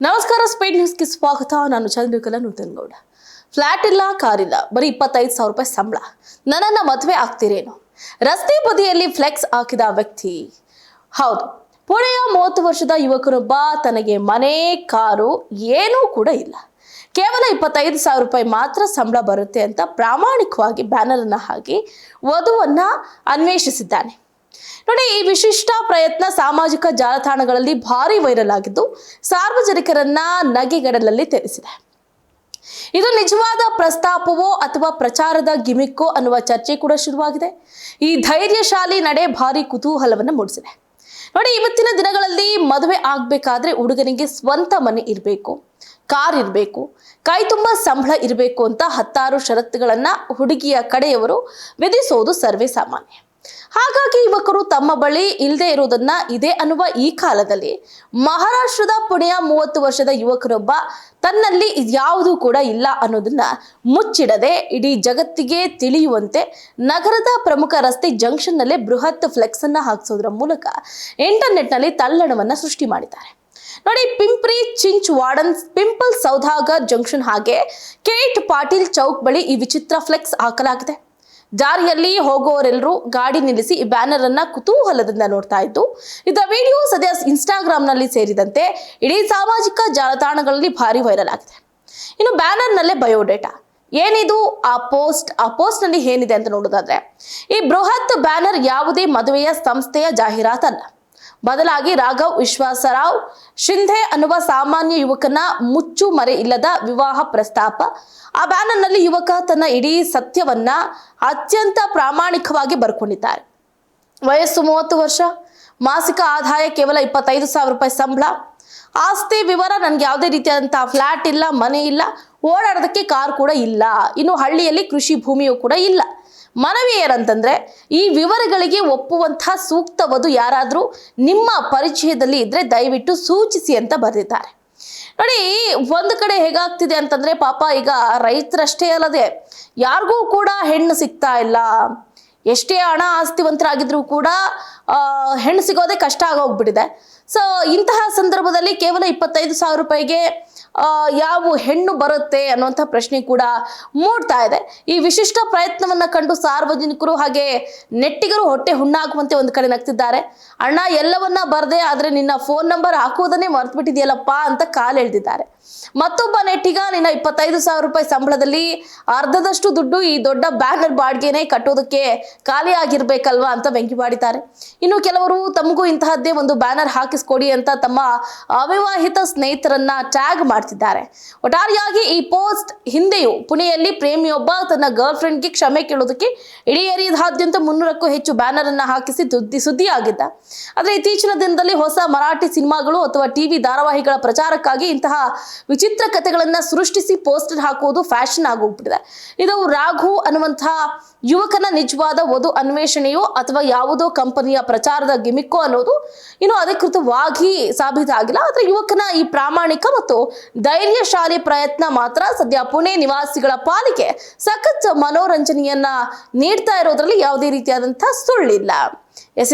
ನಮಸ್ಕಾರ, ಸ್ಪೀಡ್ ನ್ಯೂಸ್ಗೆ ಸ್ವಾಗತ. ನಾನು ಚಂದ್ರಕಲಾ ನೂತನಗೌಡ. ಫ್ಲಾಟ್ ಇಲ್ಲ, ಕಾರ್ ಇಲ್ಲ, ಬರೀ 25,000 ರೂಪಾಯಿ ಸಂಬಳ. ನನ್ನನ್ನ ಮದುವೆ ಆಗ್ತಿರೇನು? ರಸ್ತೆ ಬದಿಯಲ್ಲಿ ಫ್ಲೆಕ್ಸ್ ಹಾಕಿದ ವ್ಯಕ್ತಿ. ಹೌದು, ಪುಣೆಯ 30 ವರ್ಷದ ಯುವಕನೊಬ್ಬ ತನಗೆ ಮನೆ, ಕಾರು ಏನೂ ಕೂಡ ಇಲ್ಲ, ಕೇವಲ 25,000 ರೂಪಾಯಿ ಮಾತ್ರ ಸಂಬಳ ಬರುತ್ತೆ ಅಂತ ಪ್ರಾಮಾಣಿಕವಾಗಿ ಬ್ಯಾನರ್ ಅನ್ನ ಹಾಕಿ ವಧುವನ್ನ ಅನ್ವೇಷಿಸಿದ್ದಾನೆ. ನೋಡಿ, ಈ ವಿಶಿಷ್ಟ ಪ್ರಯತ್ನ ಸಾಮಾಜಿಕ ಜಾಲತಾಣಗಳಲ್ಲಿ ಭಾರಿ ವೈರಲ್ ಆಗಿದ್ದು ಸಾರ್ವಜನಿಕರನ್ನ ನಗೆಗಡಲಲ್ಲಿ ತೆರೆಸಿದೆ. ಇದು ನಿಜವಾದ ಪ್ರಸ್ತಾಪವೋ ಅಥವಾ ಪ್ರಚಾರದ ಗಿಮಿಕ್ಕೋ ಅನ್ನುವ ಚರ್ಚೆ ಕೂಡ ಶುರುವಾಗಿದೆ. ಈ ಧೈರ್ಯಶಾಲಿ ನಡೆ ಭಾರಿ ಕುತೂಹಲವನ್ನು ಮೂಡಿಸಿದೆ. ನೋಡಿ, ಇವತ್ತಿನ ದಿನಗಳಲ್ಲಿ ಮದುವೆ ಆಗ್ಬೇಕಾದ್ರೆ ಹುಡುಗನಿಗೆ ಸ್ವಂತ ಮನೆ ಇರಬೇಕು, ಕಾರ್ ಇರಬೇಕು, ಕೈ ತುಂಬ ಸಂಬಳ ಇರಬೇಕು ಅಂತ ಹತ್ತಾರು ಷರತ್ತುಗಳನ್ನ ಹುಡುಗಿಯ ಕಡೆಯವರು ವಿಧಿಸೋದು ಸರ್ವೇ ಸಾಮಾನ್ಯ. ಹಾಗಾಗಿ ಯುವಕರು ತಮ್ಮ ಬಳಿ ಇಲ್ಲದೆ ಇರುವುದನ್ನ ಇದೆ ಅನ್ನುವ ಈ ಕಾಲದಲ್ಲಿ ಮಹಾರಾಷ್ಟ್ರದ ಪುಣೆಯ 30 ವರ್ಷದ ಯುವಕರೊಬ್ಬ ತನ್ನಲ್ಲಿ ಇದ್ಯಾವುದೂ ಕೂಡ ಇಲ್ಲ ಅನ್ನೋದನ್ನ ಮುಚ್ಚಿಡದೆ ಇಡೀ ಜಗತ್ತಿಗೆ ತಿಳಿಯುವಂತೆ ನಗರದ ಪ್ರಮುಖ ರಸ್ತೆ ಜಂಕ್ಷನ್ ನಲ್ಲೇ ಬೃಹತ್ ಫ್ಲೆಕ್ಸ್ ಅನ್ನ ಹಾಕಿಸೋದ್ರ ಮೂಲಕ ಇಂಟರ್ನೆಟ್ ನಲ್ಲಿ ತಲ್ಲಣವನ್ನ ಸೃಷ್ಟಿ ಮಾಡಿದ್ದಾರೆ. ನೋಡಿ, Pimpri ಚಿಂಚ್ warden pimple Saudagar junction ಹಾಗೆ ಕೇಟ್ ಪಾಟೀಲ್ ಚೌಕ್ ಬಳಿ ಈ ವಿಚಿತ್ರ ಫ್ಲೆಕ್ಸ್ ಹಾಕಲಾಗಿದೆ. ದಾರಿಯಲ್ಲಿ ಹೋಗುವವರೆಲ್ಲರೂ ಗಾಡಿ ನಿಲ್ಲಿಸಿ ಈ ಬ್ಯಾನರ್ ಅನ್ನ ಕುತೂಹಲದಿಂದ ನೋಡ್ತಾ ಇದ್ದು, ಇದರ ವಿಡಿಯೋ ಸದ್ಯ ಇನ್ಸ್ಟಾಗ್ರಾಮ್ ನಲ್ಲಿ ಸೇರಿದಂತೆ ಇಡೀ ಸಾಮಾಜಿಕ ಜಾಲತಾಣಗಳಲ್ಲಿ ಭಾರಿ ವೈರಲ್ ಆಗಿದೆ. ಇನ್ನು ಬ್ಯಾನರ್ ನಲ್ಲೇ ಬಯೋಡೇಟಾ ಏನಿದು, ಆ ಪೋಸ್ಟ್ ನಲ್ಲಿ ಏನಿದೆ ಅಂತ ನೋಡೋದಾದ್ರೆ, ಈ ಬೃಹತ್ ಬ್ಯಾನರ್ ಯಾವುದೇ ಮದುವೆಯ ಸಂಸ್ಥೆಯ ಜಾಹೀರಾತಲ್ಲ, ಬದಲಾಗಿ ರಾಘವ್ ವಿಶ್ವಾಸರಾವ್ ಶಿಂಧೆ ಅನ್ನುವ ಸಾಮಾನ್ಯ ಯುವಕನ ಮುಚ್ಚು ಮರೆ ಇಲ್ಲದ ವಿವಾಹ ಪ್ರಸ್ತಾಪ. ಆ ಬ್ಯಾನರ್ ನಲ್ಲಿ ಯುವಕ ತನ್ನ ಇಡೀ ಸತ್ಯವನ್ನ ಅತ್ಯಂತ ಪ್ರಾಮಾಣಿಕವಾಗಿ ಬರ್ಕೊಂಡಿದ್ದಾರೆ. ವಯಸ್ಸು 30 ವರ್ಷ, ಮಾಸಿಕ ಆದಾಯ ಕೇವಲ 25,000 ರೂಪಾಯಿ ಸಂಬಳ, ಆಸ್ತಿ ವಿವರ ನನಗೆ ಯಾವುದೇ ರೀತಿಯಾದಂತಹ ಫ್ಲಾಟ್ ಇಲ್ಲ, ಮನೆ ಇಲ್ಲ, ಓಡಾಡೋದಕ್ಕೆ ಕಾರ್ ಕೂಡ ಇಲ್ಲ, ಇನ್ನು ಹಳ್ಳಿಯಲ್ಲಿ ಕೃಷಿ ಭೂಮಿಯೂ ಕೂಡ ಇಲ್ಲ. ಮನವಿ ಏನಂತಂದ್ರೆ, ಈ ವಿವರಗಳಿಗೆ ಒಪ್ಪುವಂತಹ ಸೂಕ್ತ ವಧು ಯಾರಾದ್ರೂ ನಿಮ್ಮ ಪರಿಚಯದಲ್ಲಿ ಇದ್ರೆ ದಯವಿಟ್ಟು ಸೂಚಿಸಿ ಅಂತ ಬರೆದಿದ್ದಾರೆ. ನೋಡಿ, ಒಂದು ಕಡೆ ಹೇಗಾಗ್ತಿದೆ ಅಂತಂದ್ರೆ, ಪಾಪ ಈಗ ರೈತರಷ್ಟೇ ಅಲ್ಲದೆ ಯಾರಿಗೂ ಕೂಡ ಹೆಣ್ಣು ಸಿಗ್ತಾ ಇಲ್ಲ. ಎಷ್ಟೇ ಹಣ ಆಸ್ತಿವಂತರಾಗಿದ್ರು ಕೂಡ ಹೆಣ್ಣು ಸಿಗೋದೇ ಕಷ್ಟ ಆಗೋಗ್ಬಿಟ್ಟಿದೆ. ಸೊ ಇಂತಹ ಸಂದರ್ಭದಲ್ಲಿ ಕೇವಲ 25,000 ರೂಪಾಯಿಗೆ ಯಾವ ಹೆಣ್ಣು ಬರುತ್ತೆ ಅನ್ನುವಂಥ ಪ್ರಶ್ನೆ ಕೂಡ ಮೂಡ್ತಾ ಇದೆ. ಈ ವಿಶಿಷ್ಟ ಪ್ರಯತ್ನವನ್ನ ಕಂಡು ಸಾರ್ವಜನಿಕರು ಹಾಗೆ ನೆಟ್ಟಿಗರು ಹೊಟ್ಟೆ ಹುಣ್ಣಾಗುವಂತೆ ಒಂದು ಕಡೆ ನಗ್ತಿದ್ದಾರೆ. ಅಣ್ಣ, ಎಲ್ಲವನ್ನ ಬರ್ದೆ ಆದ್ರೆ ನಿನ್ನ ಫೋನ್ ನಂಬರ್ ಹಾಕುವುದನ್ನೇ ಮರ್ತು ಬಿಟ್ಟಿದೆಯಲ್ಲಪ್ಪ ಅಂತ ಕಾಲೆಳೆದಿದ್ದಾರೆ. ಮತ್ತೊಬ್ಬ ನೆಟ್ಟಿಗ, ನಿನ್ನ 25,000 ರೂಪಾಯಿ ಸಂಬಳದಲ್ಲಿ ಅರ್ಧದಷ್ಟು ದುಡ್ಡು ಈ ದೊಡ್ಡ ಬ್ಯಾನರ್ ಬಾಡಿಗೆನೇ ಕಟ್ಟೋದಕ್ಕೆ ಖಾಲಿ ಆಗಿರ್ಬೇಕಲ್ವಾ ಅಂತ ಬೆಂಕಿ ಮಾಡಿದ್ದಾರೆ. ಇನ್ನು ಕೆಲವರು ತಮಗೂ ಇಂತಹದ್ದೇ ಒಂದು ಬ್ಯಾನರ್ ಹಾಕಿಸ್ಕೊಡಿ ಅಂತ ತಮ್ಮ ಅವಿವಾಹಿತ ಸ್ನೇಹಿತರನ್ನ ಟ್ಯಾಗ್ ಮಾಡ್ತಿದ್ದಾರೆ. ಒಟ್ಟಾರೆಯಾಗಿ ಈ ಪೋಸ್ಟ್ ಹಿಂದೆಯೂ ಪುಣೆಯಲ್ಲಿ ಪ್ರೇಮಿಯೊಬ್ಬ ತನ್ನ ಗರ್ಲ್ ಫ್ರೆಂಡ್ಗೆ ಕ್ಷಮೆ ಕೇಳೋದಕ್ಕೆ ಇಡೀ ಏರಿಯಾದಾದ್ಯಂತ 300ಕ್ಕೂ ಹೆಚ್ಚು ಬ್ಯಾನರ್ ಅನ್ನ ಹಾಕಿಸಿ ಸುದ್ದಿಯಾಗಿದ್ದ. ಆದ್ರೆ ಇತ್ತೀಚಿನ ದಿನದಲ್ಲಿ ಹೊಸ ಮರಾಠಿ ಸಿನಿಮಾಗಳು ಅಥವಾ ಟಿವಿ ಧಾರಾವಾಹಿಗಳ ಪ್ರಚಾರಕ್ಕಾಗಿ ಇಂತಹ ವಿಚಿತ್ರ ಕಥೆಗಳನ್ನ ಸೃಷ್ಟಿಸಿ ಪೋಸ್ಟರ್ ಹಾಕುವುದು ಫ್ಯಾಷನ್ ಆಗೋಗ್ಬಿಟ್ಟಿದೆ. ಇದು ರಾಘು ಅನ್ನುವಂತಹ ಯುವಕನ ನಿಜವಾದ ವಧು ಅನ್ವೇಷಣೆಯೋ ಅಥವಾ ಯಾವುದೋ ಕಂಪನಿಯ ಪ್ರಚಾರದ ಗಿಮಿಕ್ಕೋ ಅನ್ನೋದು ಇನ್ನು ಅಧಿಕೃತವಾಗಿ ಸಾಬೀತಾಗಿಲ್ಲ. ಆದ್ರೆ ಯುವಕನ ಈ ಪ್ರಾಮಾಣಿಕ ಮತ್ತು ಧೈರ್ಯಶಾಲಿ ಪ್ರಯತ್ನ ಮಾತ್ರ ಸದ್ಯ ಪುಣೆ ನಿವಾಸಿಗಳ ಪಾಲಿಗೆ ಸಖತ್ ಮನೋರಂಜನೆಯನ್ನ ನೀಡ್ತಾ ಇರೋದ್ರಲ್ಲಿ ಯಾವುದೇ ರೀತಿಯಾದಂತಹ ಸುಳ್ಳಿಲ್ಲ.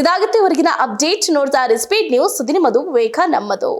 ಇದಾಗಿತ್ತು ಇವರೆಗಿನ ಅಪ್ಡೇಟ್. ನೋಡ್ತಾ ಇರಿ ಸ್ಪೀಡ್ ನ್ಯೂಸ್, ಸುದ್ದಿ ನಿಮ್ಮದು, ವಿವೇಕ ನಮ್ಮದು.